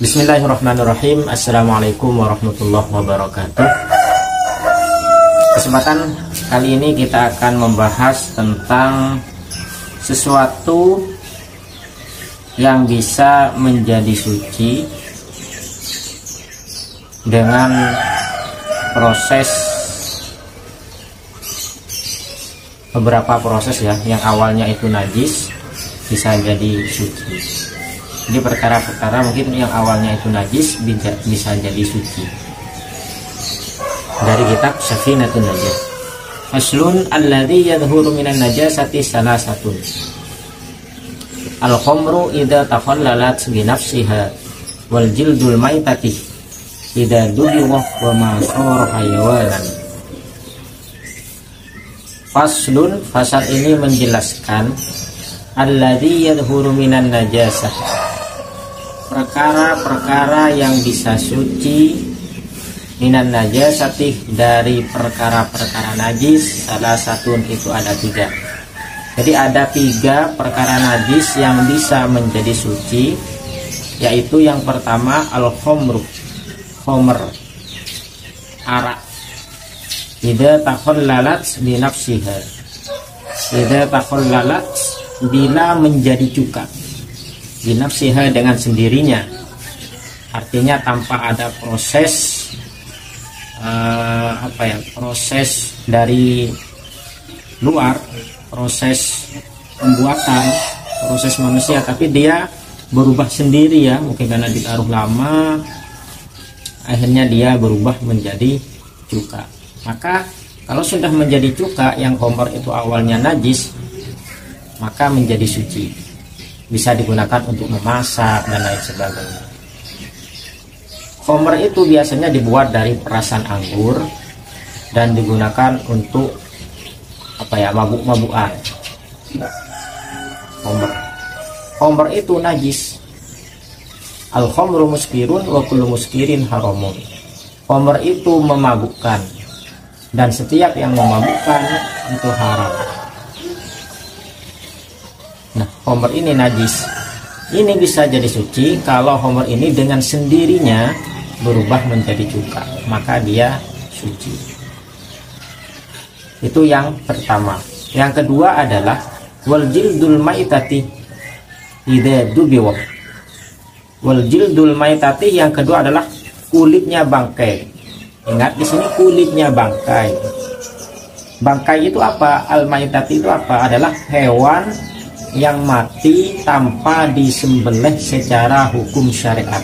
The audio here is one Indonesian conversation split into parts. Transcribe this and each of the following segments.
Bismillahirrahmanirrahim. Assalamualaikum warahmatullahi wabarakatuh. Kesempatan kali ini kita akan membahas tentang sesuatu yang bisa menjadi suci dengan proses, beberapa proses ya, yang awalnya itu najis bisa jadi suci. Jadi perkara-perkara mungkin yang awalnya itu najis bisa jadi suci. Dari kitab Safinatun Najah. Faslun alladzi yadhuru minan najasati salasatun. Al-khamru idza takhallalat bi nafsiha wal jildul maitati idza dubiwa wa ma sara hayawanan. Faslun, fasal ini menjelaskan alladzi yadhuru minan najasah, perkara-perkara yang bisa suci minan najasati, dari perkara-perkara najis. Salah satu itu ada 3. Jadi ada 3 perkara najis yang bisa menjadi suci, yaitu yang pertama al-khamru, khamr, arak. Idza takhallalat bi nafsiha, idza takhallalat, bila menjadi cuka, bi nafsiha, dengan sendirinya, artinya tanpa ada proses proses dari luar, proses pembuatan, proses manusia, tapi dia berubah sendiri ya, mungkin karena ditaruh lama akhirnya dia berubah menjadi cuka. Maka kalau sudah menjadi cuka, yang khamr itu awalnya najis, maka menjadi suci, bisa digunakan untuk memasak dan lain sebagainya. Khamr itu biasanya dibuat dari perasan anggur dan digunakan untuk mabuk-mabukan. Khamr itu najis. Al-khamru muskirun wa kullu muskirin haramun. Khamr itu memabukkan, dan setiap yang memabukkan itu haram. Nah, khamr ini najis. Ini bisa jadi suci kalau khamr ini dengan sendirinya berubah menjadi cuka, maka dia suci. Itu yang pertama. Yang kedua adalah wal jildul maitati idza dubiwa. Wal jildul maitati, yang kedua adalah kulitnya bangkai. Ingat di sini kulitnya bangkai. Bangkai itu apa? Al maitati itu apa? Adalah hewan yang mati tanpa disembelih secara hukum syariat.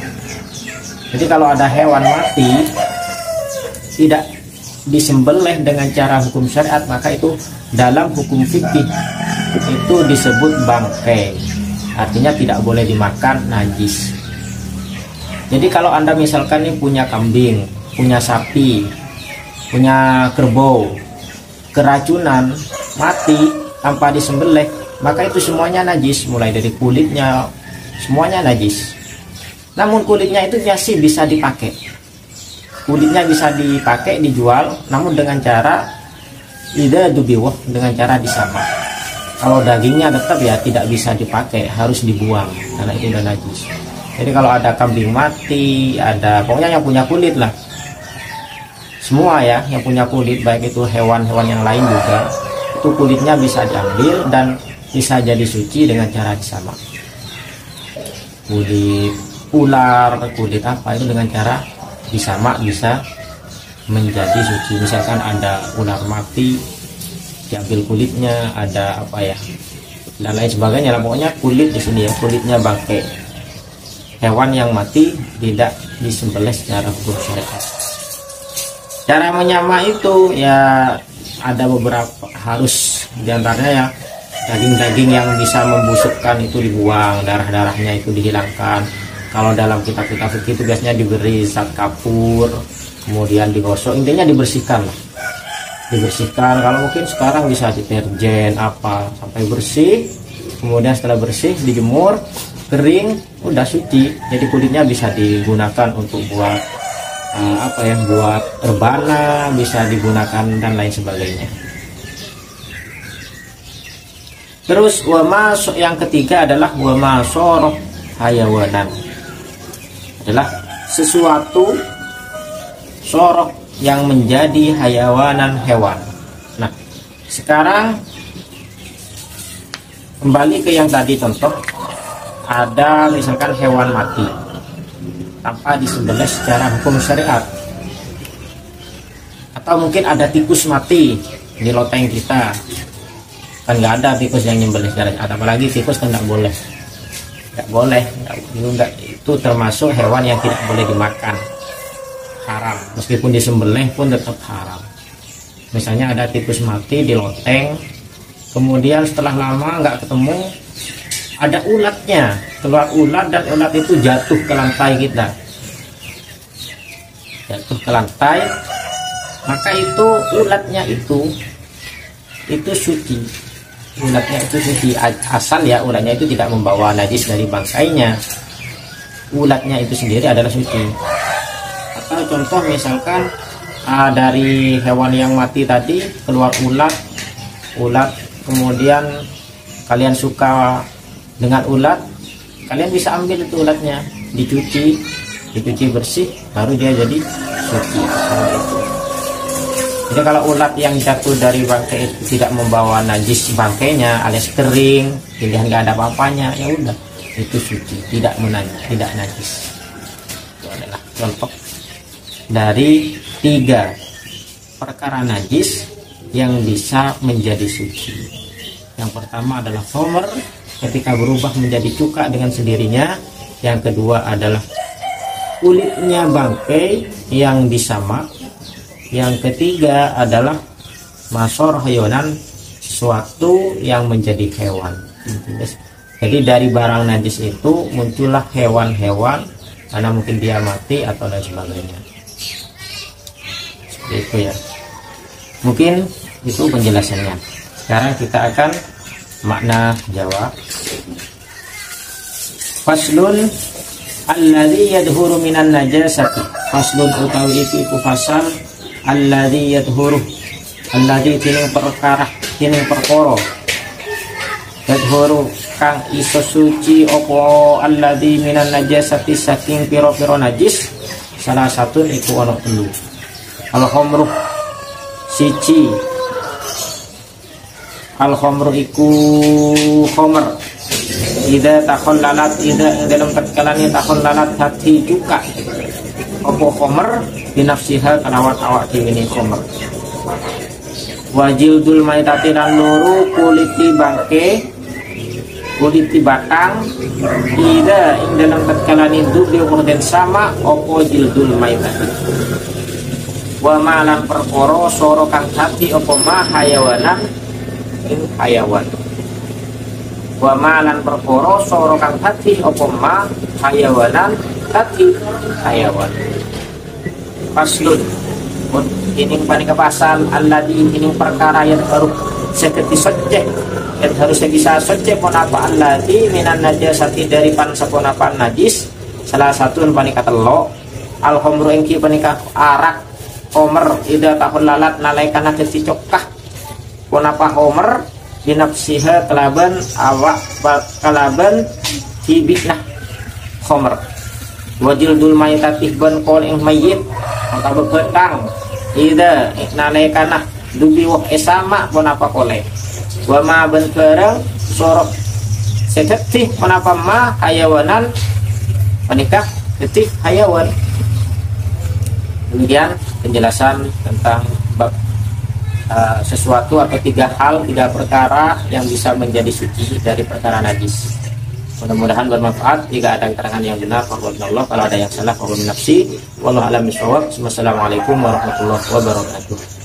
Jadi kalau ada hewan mati tidak disembelih dengan cara hukum syariat, maka itu dalam hukum fikih itu disebut bangkai, artinya tidak boleh dimakan, najis. Jadi kalau Anda misalkan nih punya kambing, punya sapi, punya kerbau, keracunan, mati tanpa disembelih, maka itu semuanya najis, mulai dari kulitnya semuanya najis. Namun kulitnya itu masih bisa dipakai, kulitnya bisa dipakai, dijual, namun dengan cara idza dubiwah, dengan cara disamak. Kalau dagingnya tetap ya tidak bisa dipakai, harus dibuang karena itu udah najis. Jadi kalau ada kambing mati, ada pokoknya yang punya kulit lah, semua ya yang punya kulit, baik itu hewan-hewan yang lain juga, itu kulitnya bisa diambil dan bisa jadi suci dengan cara disamak. Kulit ular, kulit apa itu dengan cara disamak bisa menjadi suci. Misalkan ada ular mati, diambil kulitnya, ada dan lain sebagainya lah. Pokoknya kulit di sini ya, kulitnya bangkai, hewan yang mati tidak disembelih secara hukum syariat. Cara menyamak itu ya ada beberapa, harus diantaranya ya daging-daging yang bisa membusukkan itu dibuang, darah-darahnya itu dihilangkan. Kalau dalam kitab-kitab fikih itu biasanya diberi zat kapur, kemudian digosok, intinya dibersihkan lah, dibersihkan. Kalau mungkin sekarang bisa deterjen sampai bersih, kemudian setelah bersih dijemur kering, udah suci. Jadi kulitnya bisa digunakan untuk buat buat rebana, bisa digunakan dan lain sebagainya. Terus yang ketiga adalah wa ma soroh hayawanan. adalah sesuatu sorok yang menjadi hayawanan hewan. Nah, sekarang kembali ke yang tadi contoh, ada misalkan hewan mati tanpa disembelih secara hukum syariat, atau mungkin ada tikus mati di loteng kita, kan nggak ada tikus yang nyembelih secara syariat, apalagi tikus kan nggak boleh, itu termasuk hewan yang tidak boleh dimakan, haram, meskipun disembelih pun tetap haram. Misalnya ada tikus mati di loteng, kemudian setelah lama nggak ketemu, ada ulatnya, keluar ulat, dan ulat itu jatuh ke lantai kita, maka itu ulatnya itu suci. Ulatnya itu suci, asal ya ulatnya itu tidak membawa najis dari bangkainya, ulatnya itu sendiri adalah suci. Atau contoh misalkan dari hewan yang mati tadi keluar ulat, kemudian kalian suka dengan ulat, kalian bisa ambil itu ulatnya, dicuci bersih, baru dia jadi suci. Jadi kalau ulat yang jatuh dari bangkai itu tidak membawa najis bangkainya, alias kering, pilihan nggak ada apa-apanya, ya udah itu suci, tidak najis. Itu adalah contoh dari 3 perkara najis yang bisa menjadi suci. Yang pertama adalah homer, ketika berubah menjadi cuka dengan sendirinya. Yang kedua adalah kulitnya bangkai yang disamak. Yang ketiga adalah masor hayonan, sesuatu yang menjadi hewan. Jadi dari barang najis itu muncullah hewan-hewan, karena mungkin dia mati atau lain sebagainya. Seperti itu ya. Mungkin itu penjelasannya. Sekarang kita akan makna jawab. Faslun alladzi yadhuru minan najasati. Faslun utawi iki ku fasal alladzi yadhuru, alladzi tining perkara, tining perkara, yadhuru kang iso suci opo alladzi minan najasati saking piro-piro najis. Salah satu iku ono 3. Al-khamru siji, al-khamru iku khamr ida takhallalat, ida dalam tatkalanya takhallalat hati cuka opo khamr binafsiha kalawan awak dhewe khamr. Wajildul maitati lan loro kuliti bangke, kuliti batang, ida ing dalam tatkalane dubi den sama opo jildul maitati. Wa malan perkara soro kang hati opo ma hayawanan ing hayawan. Wa malan perkara soro kang hati opo ma hayawanan hati hayawan. Faslun ini panika pasal alladzi ini perkara yang baru seketi socek, yang harus bisa socek pun apa alladzi minan najasati dari pansaponapa najis. Salah satu panika telo al-khamru engki panika arak homer ida tahun lalat nalaikana keti cokah punapa homer binafsiha kelaban awak kalaban hibitnah homer. Wajildul maytatih ban kol ing mayit maka beketang ida nalaikana dubi wah esama punapa kole wa ma ban kerang sorok seketih punapa ma hayawanan menikah detik hayawan. Demikian penjelasan tentang bab sesuatu atau 3 hal, 3 perkara yang bisa menjadi suci dari perkara najis. Mudah-mudahan bermanfaat. Jika ada keterangan yang benar, Allah. Kalau ada yang salah, nafsi. Wallahu a'lam bishawab. Wassalamualaikum warahmatullahi wabarakatuh.